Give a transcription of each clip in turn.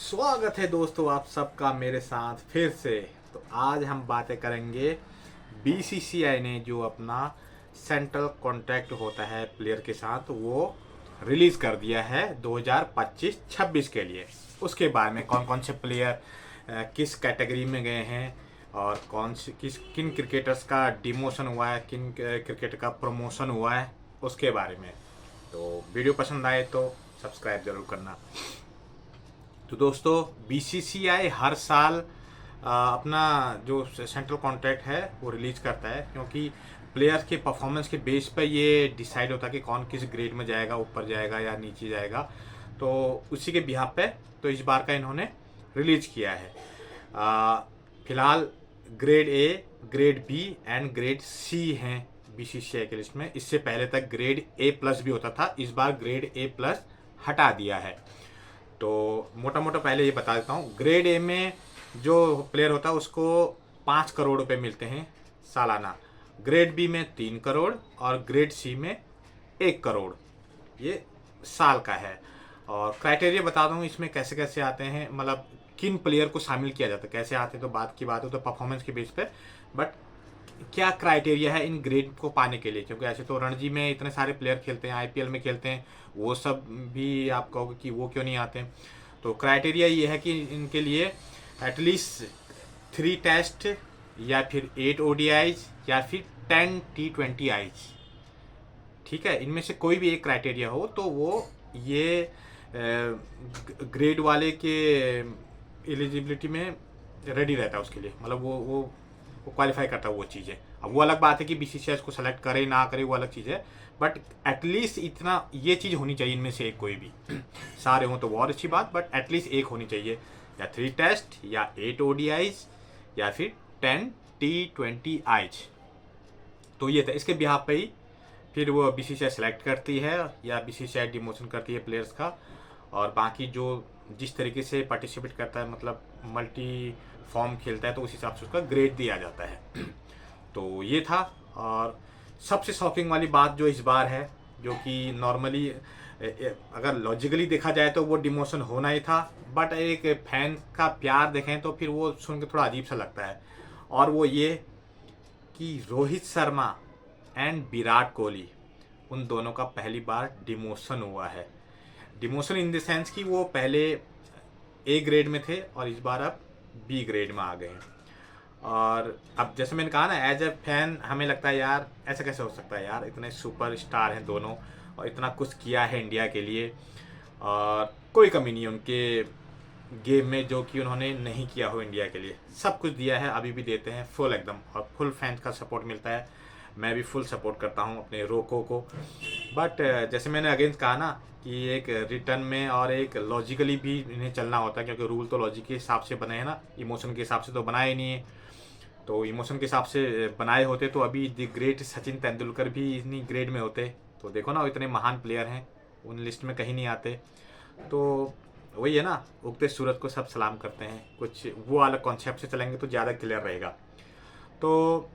स्वागत है दोस्तों आप सबका मेरे साथ फिर से। तो आज हम बातें करेंगे बीसीसीआई ने जो अपना सेंट्रल कॉन्ट्रैक्ट होता है प्लेयर के साथ वो रिलीज़ कर दिया है 2025-26 के लिए। उसके बारे में कौन कौन से प्लेयर किस कैटेगरी में गए हैं और किन क्रिकेटर्स का डिमोशन हुआ है, किन क्रिकेटर का प्रमोशन हुआ है, उसके बारे में। तो वीडियो पसंद आए तो सब्सक्राइब ज़रूर करना। तो दोस्तों बीसीसीआई हर साल अपना जो सेंट्रल कॉन्ट्रैक्ट है वो रिलीज करता है, क्योंकि प्लेयर्स के परफॉर्मेंस के बेस पर ये डिसाइड होता है कि कौन किस ग्रेड में जाएगा, ऊपर जाएगा या नीचे जाएगा। तो उसी के बिहाफ पे तो इस बार का इन्होंने रिलीज किया है। फिलहाल grade A, grade B and grade C हैं बीसीसीआई के लिस्ट में। इससे पहले तक ग्रेड ए प्लस भी होता था, इस बार ग्रेड ए प्लस हटा दिया है। तो मोटा मोटा पहले ये बता देता हूँ। ग्रेड ए में जो प्लेयर होता है उसको 5 करोड़ रुपए मिलते हैं सालाना। ग्रेड बी में 3 करोड़ और ग्रेड सी में 1 करोड़, ये साल का है। और क्राइटेरिया बता दूँ इसमें कैसे कैसे आते हैं, मतलब किन प्लेयर को शामिल किया जाता है, कैसे आते हैं तो बात की बात हो तो परफॉर्मेंस के बेस पे। बट क्या क्राइटेरिया है इन ग्रेड को पाने के लिए, क्योंकि ऐसे तो रणजी में इतने सारे प्लेयर खेलते हैं, आईपीएल में खेलते हैं, वो सब भी आप कहोगे कि वो क्यों नहीं आते हैं। तो क्राइटेरिया ये है कि इनके लिए एटलीस्ट 3 टेस्ट या फिर 8 ओडीआईज या फिर 10 T20Is, ठीक है, इनमें से कोई भी एक क्राइटेरिया हो तो वो ये ग्रेड वाले के एलिजिबिलिटी में रेडी रहता है उसके लिए, मतलब वो क्वालिफाई करता है वो चीज़ें। अब वो अलग बात है कि बीसीसीआई को सेलेक्ट करे ना करे, वो अलग चीज़ है, बट एटलीस्ट इतना ये चीज़ होनी चाहिए इनमें से एक कोई भी। सारे हों तो बहुत अच्छी बात, बट एटलीस्ट एक होनी चाहिए, या 3 टेस्ट या 8 ओडीआईज या फिर 10 T20Is। तो ये था, इसके बिहाफ पे ही फिर वो बीसीसीआई सेलेक्ट करती है या बीसीसीआई डिमोशन करती है प्लेयर्स का। और बाकी जो जिस तरीके से पार्टिसिपेट करता है, मतलब मल्टी फॉर्म खेलता है, तो उस हिसाब से उसका ग्रेड दिया जाता है। तो ये था। और सबसे शॉकिंग वाली बात जो इस बार है, जो कि नॉर्मली अगर लॉजिकली देखा जाए तो वो डिमोशन होना ही था, बट एक फैन का प्यार देखें तो फिर वो सुन के थोड़ा अजीब सा लगता है। और वो ये कि रोहित शर्मा एंड विराट कोहली, उन दोनों का पहली बार डिमोशन हुआ है। डिमोशन इन द सेंस कि वो पहले ए ग्रेड में थे और इस बार अब बी ग्रेड में आ गए हैं। और अब जैसे मैंने कहा ना, एज ए फैन हमें लगता है यार ऐसा कैसे हो सकता है यार, इतने सुपर स्टार हैं दोनों और इतना कुछ किया है इंडिया के लिए, और कोई कमी नहीं है उनके गेम में जो कि उन्होंने नहीं किया हो इंडिया के लिए। सब कुछ दिया है, अभी भी देते हैं फुल एकदम, और फुल फैंस का सपोर्ट मिलता है। मैं भी फुल सपोर्ट करता हूँ अपने रोको को। बट जैसे मैंने अगेंस्ट कहा ना कि एक रिटर्न में और एक लॉजिकली भी इन्हें चलना होता है, क्योंकि रूल तो लॉजिक के हिसाब से बने हैं ना, इमोशन के हिसाब से तो बनाए नहीं है। तो इमोशन के हिसाब से बनाए होते तो अभी द ग्रेट सचिन तेंदुलकर भी इतनी ग्रेड में होते। तो देखो ना, वो इतने महान प्लेयर हैं, उन लिस्ट में कहीं नहीं आते। तो वही है ना, उगते सूरज को सब सलाम करते हैं, कुछ वो अलग कॉन्सेप्ट से चलेंगे तो ज़्यादा क्लियर रहेगा। तो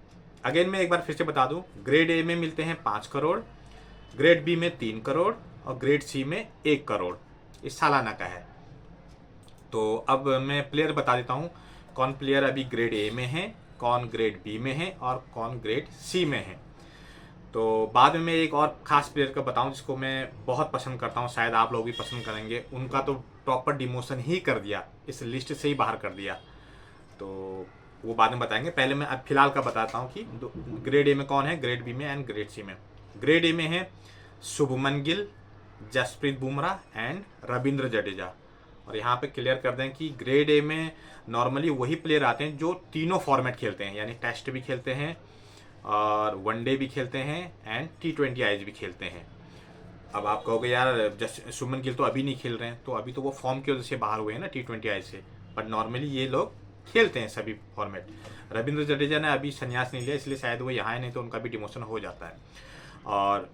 अगेन मैं एक बार फिर से बता दूं, ग्रेड ए में मिलते हैं 5 करोड़, ग्रेड बी में 3 करोड़ और ग्रेड सी में 1 करोड़, इस सालाना का है। तो अब मैं प्लेयर बता देता हूँ, कौन प्लेयर अभी ग्रेड ए में है, कौन ग्रेड बी में है और कौन ग्रेड सी में है। तो बाद में मैं एक और ख़ास प्लेयर का बताऊं जिसको मैं बहुत पसंद करता हूं, शायद आप लोग भी पसंद करेंगे। उनका तो प्रॉपर डिमोशन ही कर दिया, इस लिस्ट से ही बाहर कर दिया, तो वो बाद में बताएंगे। पहले मैं अब फिलहाल का बताता हूं कि ग्रेड ए में कौन है, ग्रेड बी में एंड ग्रेड सी में। ग्रेड ए में है शुभमन गिल, जसप्रीत बुमराह एंड रविंद्र जडेजा। और यहाँ पे क्लियर कर दें कि ग्रेड ए में नॉर्मली वही प्लेयर आते हैं जो तीनों फॉर्मेट खेलते हैं, यानी टेस्ट भी खेलते हैं और वनडे भी खेलते हैं एंड T20Is भी खेलते हैं। अब आप कहोगे यार शुभमन गिल तो अभी नहीं खेल रहे हैं, तो अभी तो वो फॉर्म की वजह से बाहर हुए हैं ना T20I से, बट नॉर्मली ये लोग खेलते हैं सभी फॉर्मेट। रविंद्र जडेजा ने अभी संन्यास नहीं लिया, इसलिए शायद वो यहाँ है, नहीं तो उनका भी डिमोशन हो जाता है। और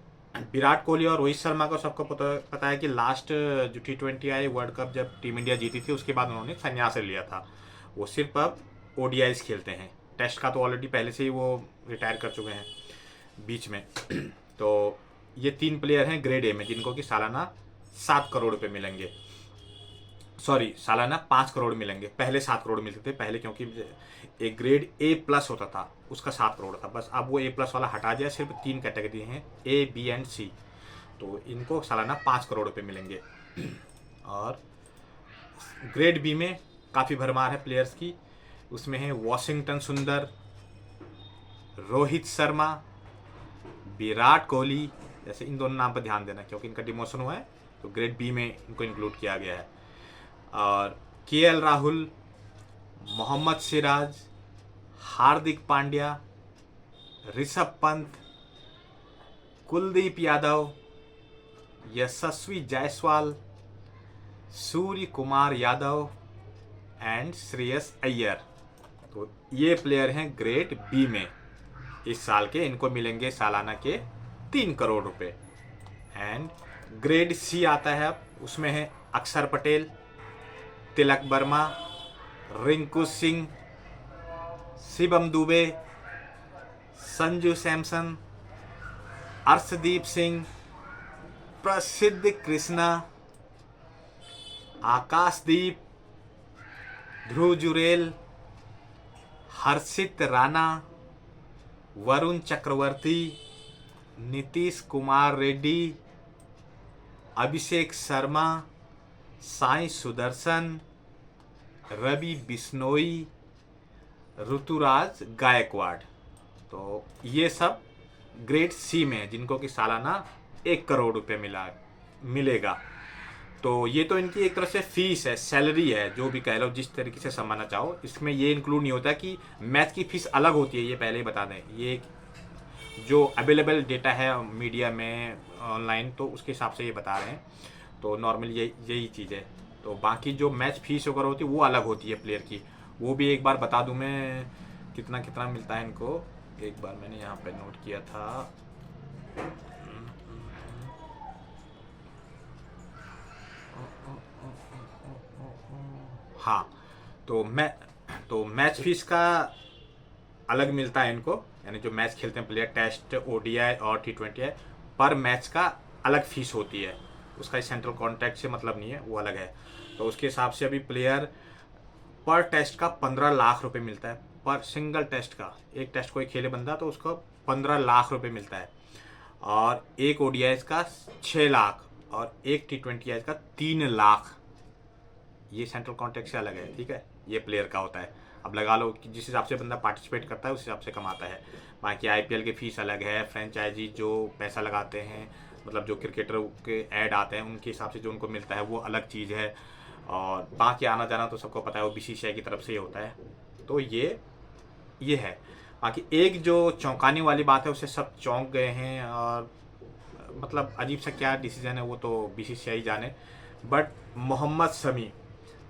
विराट कोहली और रोहित शर्मा को सबको पता है कि लास्ट जो T20I वर्ल्ड कप जब टीम इंडिया जीती थी उसके बाद उन्होंने संन्यास लिया था। वो सिर्फ अब ODIs खेलते हैं, टेस्ट का तो ऑलरेडी पहले से ही वो रिटायर कर चुके हैं बीच में। तो ये 3 प्लेयर हैं ग्रेड ए में जिनको कि सालाना 7 करोड़ रुपए मिलेंगे। सॉरी सालाना 5 करोड़ मिलेंगे। पहले 7 करोड़ मिलते थे पहले, क्योंकि एक ग्रेड ए प्लस होता था उसका 7 करोड़ था बस। अब वो ए प्लस वाला हटा दिया, सिर्फ 3 कैटेगरी हैं, ए बी एंड सी। तो इनको सालाना 5 करोड़ रुपए मिलेंगे। और ग्रेड बी में काफ़ी भरमार है प्लेयर्स की। उसमें है वॉशिंगटन सुंदर, रोहित शर्मा, विराट कोहली। जैसे इन दोनों नाम पर ध्यान देना क्योंकि इनका डिमोशन हुआ है, तो ग्रेड बी में इनको इंक्लूड किया गया है। और केएल राहुल, मोहम्मद सिराज, हार्दिक पांड्या, ऋषभ पंत, कुलदीप यादव, यशस्वी जायसवाल, सूर्य कुमार यादव एंड श्रेयस अय्यर। तो ये प्लेयर हैं ग्रेड बी में इस साल के। इनको मिलेंगे सालाना के 3 करोड़ रुपए। एंड ग्रेड सी आता है अब, उसमें है अक्षर पटेल, तिलक वर्मा, रिंकू सिंह, शिवम दुबे, संजू सैमसन, अर्शदीप सिंह, प्रसिद्ध कृष्णा, आकाशदीप, ध्रुव जुरेल, हर्षित राणा, वरुण चक्रवर्ती, नीतीश कुमार रेड्डी, अभिषेक शर्मा, साई सुदर्शन, रवि बिश्नोई, ऋतुराज गायकवाड़। तो ये सब ग्रेड सी में है जिनको कि सालाना 1 करोड़ रुपए मिलेगा। तो ये तो इनकी एक तरह से फीस है, सैलरी है, जो भी कह लो, जिस तरीके से समझना चाहो। इसमें ये इंक्लूड नहीं होता कि मैच की फीस अलग होती है, ये पहले ही बता दें। ये जो अवेलेबल डेटा है मीडिया में ऑनलाइन, तो उसके हिसाब से ये बता रहे हैं। तो नॉर्मली यही चीज़ है। तो बाकी जो मैच फीस वगैरह होती है वो अलग होती है प्लेयर की। वो भी एक बार बता दूं मैं कितना कितना मिलता है इनको। एक बार मैंने यहाँ पे नोट किया था। हाँ, तो मैच फीस का अलग मिलता है इनको, यानी जो मैच खेलते हैं प्लेयर, टेस्ट, ओडीआई और T20 है, पर मैच का अलग फीस होती है। उसका सेंट्रल कॉन्ट्रैक्ट से मतलब नहीं है, वो अलग है। तो उसके हिसाब से अभी प्लेयर पर टेस्ट का 15 लाख रुपए मिलता है, पर सिंगल टेस्ट का। एक टेस्ट कोई खेले बंदा तो उसको 15 लाख रुपए मिलता है। और एक ओडीआई का 6 लाख और एक T20 का 3 लाख। ये सेंट्रल कॉन्ट्रैक्ट से अलग है, ठीक है। ये प्लेयर का होता है। अब लगा लो कि जिस हिसाब से बंदा पार्टिसिपेट करता है उस हिसाब से कमाता है। बाकी आईपीएल की फीस अलग है, फ्रेंचाइजी जो पैसा लगाते हैं, मतलब जो क्रिकेटर के ऐड आते हैं उनके हिसाब से जो उनको मिलता है वो अलग चीज़ है। और बाकी आना जाना तो सबको पता है वो बीसीसीआई की तरफ से ही होता है। तो ये है। बाकी एक जो चौंकाने वाली बात है उससे सब चौंक गए हैं, और मतलब अजीब सा क्या डिसीजन है वो तो बीसीसीआई जाने। बट मोहम्मद शमी,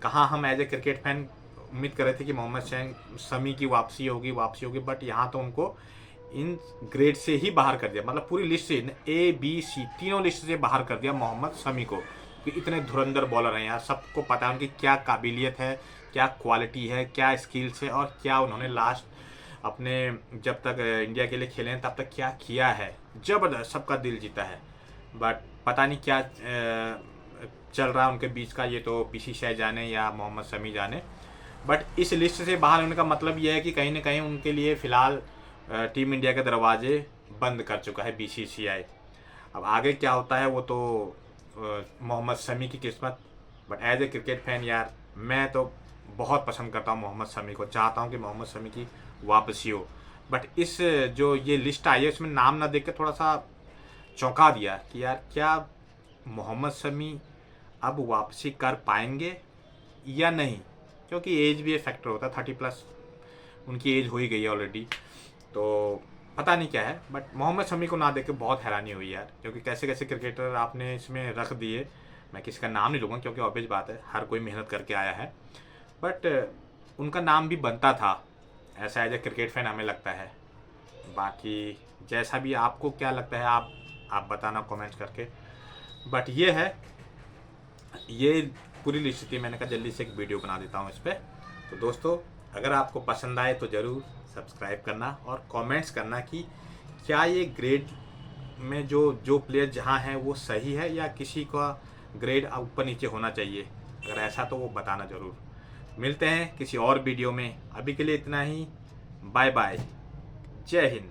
कहाँ हम एज ए क्रिकेट फैन उम्मीद कर रहे थे कि मोहम्मद शमी की वापसी होगी, बट यहाँ तो उनको इन ग्रेड से ही बाहर कर दिया। मतलब पूरी लिस्ट से, ए बी सी तीनों लिस्ट से बाहर कर दिया मोहम्मद शमी को। कि इतने धुरंधर बॉलर हैं यार, सबको पता है उनकी क्या काबिलियत है, क्या क्वालिटी है, क्या स्किल्स है, और क्या उन्होंने लास्ट अपने जब तक इंडिया के लिए खेले हैं तब तक क्या किया है। जबरदस्त, सबका दिल जीता है। बट पता नहीं क्या चल रहा है उनके बीच का, ये तो बीसीसीआई जाने या मोहम्मद शमी जाने। बट इस लिस्ट से बाहर होने का मतलब यह है कि कहीं ना कहीं उनके लिए फ़िलहाल टीम इंडिया के दरवाजे बंद कर चुका है बीसीसीआई। अब आगे क्या होता है वो तो मोहम्मद शमी की किस्मत। But as a cricket fan यार, मैं तो बहुत पसंद करता हूँ मोहम्मद शमी को, चाहता हूँ कि मोहम्मद शमी की वापसी हो। बट इस जो ये लिस्ट आई है उसमें नाम ना देख के थोड़ा सा चौंका दिया कि यार क्या मोहम्मद शमी अब वापसी कर पाएंगे या नहीं, क्योंकि एज भी एक फैक्टर होता है। 30+ उनकी एज हो ही गई है ऑलरेडी, तो पता नहीं क्या है। बट मोहम्मद शमी को ना देख के बहुत हैरानी हुई यार, क्योंकि कैसे कैसे क्रिकेटर आपने इसमें रख दिए। मैं किसी का नाम नहीं लूँगा क्योंकि ऑब्वियस बात है, हर कोई मेहनत करके आया है। बट उनका नाम भी बनता था, ऐसा एज ए क्रिकेट फैन हमें लगता है। बाकी जैसा भी आपको क्या लगता है आप बताना कमेंट्स करके। बट ये है, ये पूरी लिस्ट थी, मैंने कहा जल्दी से एक वीडियो बना देता हूँ इस पर। तो दोस्तों अगर आपको पसंद आए तो ज़रूर सब्सक्राइब करना और कमेंट्स करना कि क्या ये ग्रेड में जो प्लेयर जहाँ हैं वो सही है या किसी का ग्रेड ऊपर नीचे होना चाहिए। अगर ऐसा तो वो बताना ज़रूर। मिलते हैं किसी और वीडियो में, अभी के लिए इतना ही। बाय बाय, जय हिंद।